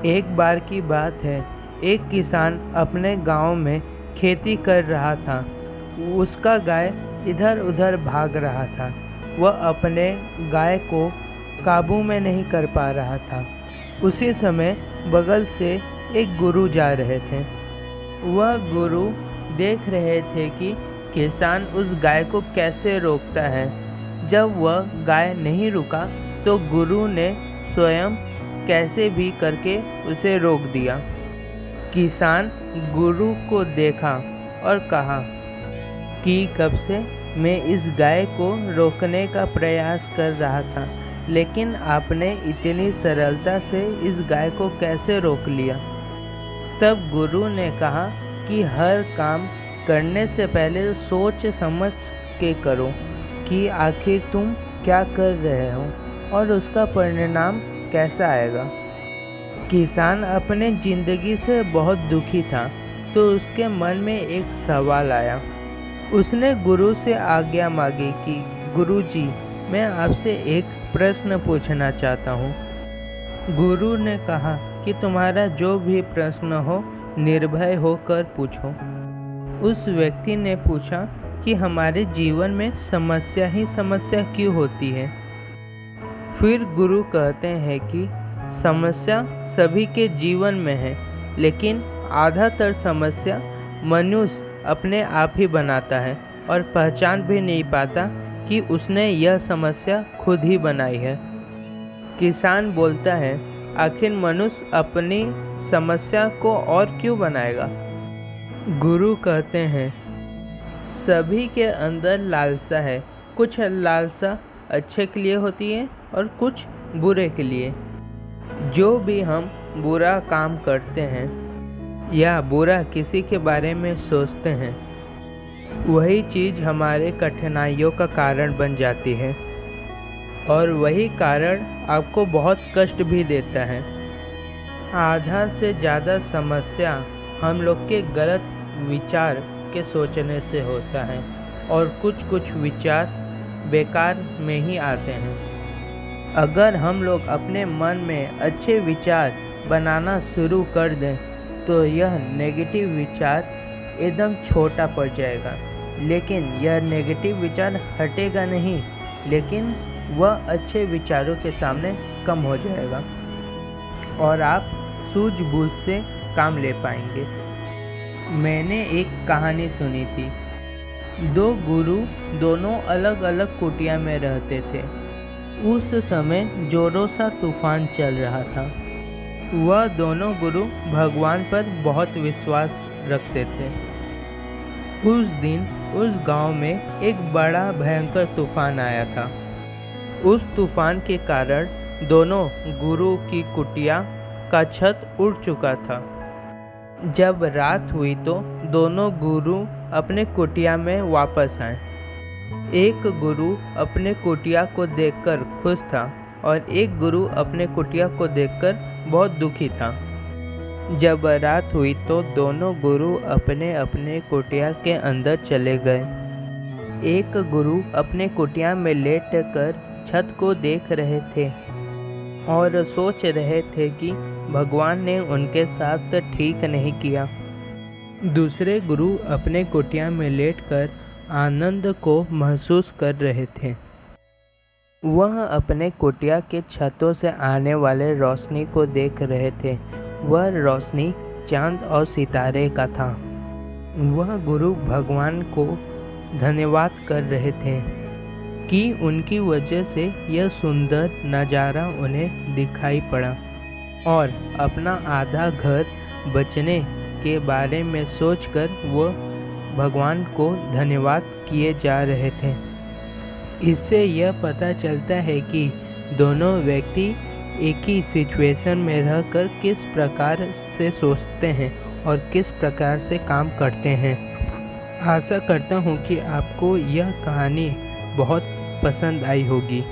एक बार की बात है, एक किसान अपने गांव में खेती कर रहा था। उसका गाय इधर उधर भाग रहा था। वह अपने गाय को काबू में नहीं कर पा रहा था। उसी समय बगल से एक गुरु जा रहे थे। वह गुरु देख रहे थे कि किसान उस गाय को कैसे रोकता है। जब वह गाय नहीं रुका तो गुरु ने स्वयं कैसे भी करके उसे रोक दिया। किसान गुरु को देखा और कहा कि कब से मैं इस गाय को रोकने का प्रयास कर रहा था, लेकिन आपने इतनी सरलता से इस गाय को कैसे रोक लिया। तब गुरु ने कहा कि हर काम करने से पहले सोच समझ के करो कि आखिर तुम क्या कर रहे हो और उसका परिणाम कैसा आएगा। किसान अपने ज़िंदगी से बहुत दुखी था, तो उसके मन में एक सवाल आया। उसने गुरु से आज्ञा मांगी कि गुरुजी, मैं आपसे एक प्रश्न पूछना चाहता हूँ। गुरु ने कहा कि तुम्हारा जो भी प्रश्न हो निर्भय होकर पूछो। उस व्यक्ति ने पूछा कि हमारे जीवन में समस्या ही समस्या क्यों होती है। फिर गुरु कहते हैं कि समस्या सभी के जीवन में है, लेकिन आधातर समस्या मनुष्य अपने आप ही बनाता है और पहचान भी नहीं पाता कि उसने यह समस्या खुद ही बनाई है। किसान बोलता है, आखिर मनुष्य अपनी समस्या को और क्यों बनाएगा। गुरु कहते हैं, सभी के अंदर लालसा है। कुछ लालसा अच्छे के लिए होती है और कुछ बुरे के लिए। जो भी हम बुरा काम करते हैं या बुरा किसी के बारे में सोचते हैं, वही चीज़ हमारे कठिनाइयों का कारण बन जाती है और वही कारण आपको बहुत कष्ट भी देता है। आधा से ज़्यादा समस्या हम लोग के गलत विचार के सोचने से होता है और कुछ विचार बेकार में ही आते हैं। अगर हम लोग अपने मन में अच्छे विचार बनाना शुरू कर दें तो यह नेगेटिव विचार एकदम छोटा पड़ जाएगा, लेकिन यह नेगेटिव विचार हटेगा नहीं, लेकिन वह अच्छे विचारों के सामने कम हो जाएगा और आप सूझबूझ से काम ले पाएंगे। मैंने एक कहानी सुनी थी। दो गुरु दोनों अलग अलग कुटिया में रहते थे। उस समय जोरों सा तूफान चल रहा था। वह दोनों गुरु भगवान पर बहुत विश्वास रखते थे। उस दिन उस गांव में एक बड़ा भयंकर तूफान आया था। उस तूफान के कारण दोनों गुरु की कुटिया का छत उड़ चुका था। जब रात हुई तो दोनों गुरु अपने कुटिया में वापस आए। एक गुरु अपने कुटिया को देखकर खुश था और एक गुरु अपने कुटिया को देखकर बहुत दुखी था। जब रात हुई तो दोनों गुरु अपने अपने कुटिया के अंदर चले गए। एक गुरु अपने कुटिया में लेटकर छत को देख रहे थे और सोच रहे थे कि भगवान ने उनके साथ ठीक नहीं किया। दूसरे गुरु अपने कुटिया में लेटकर आनंद को महसूस कर रहे थे। वह अपने कुटिया के छतों से आने वाले रोशनी को देख रहे थे। वह रोशनी चांद और सितारे का था। वह गुरु भगवान को धन्यवाद कर रहे थे कि उनकी वजह से यह सुंदर नज़ारा उन्हें दिखाई पड़ा और अपना आधा घर बचने के बारे में सोचकर वह भगवान को धन्यवाद किए जा रहे थे। इससे यह पता चलता है कि दोनों व्यक्ति एक ही सिचुएशन में रहकर किस प्रकार से सोचते हैं और किस प्रकार से काम करते हैं। आशा करता हूँ कि आपको यह कहानी बहुत पसंद आई होगी।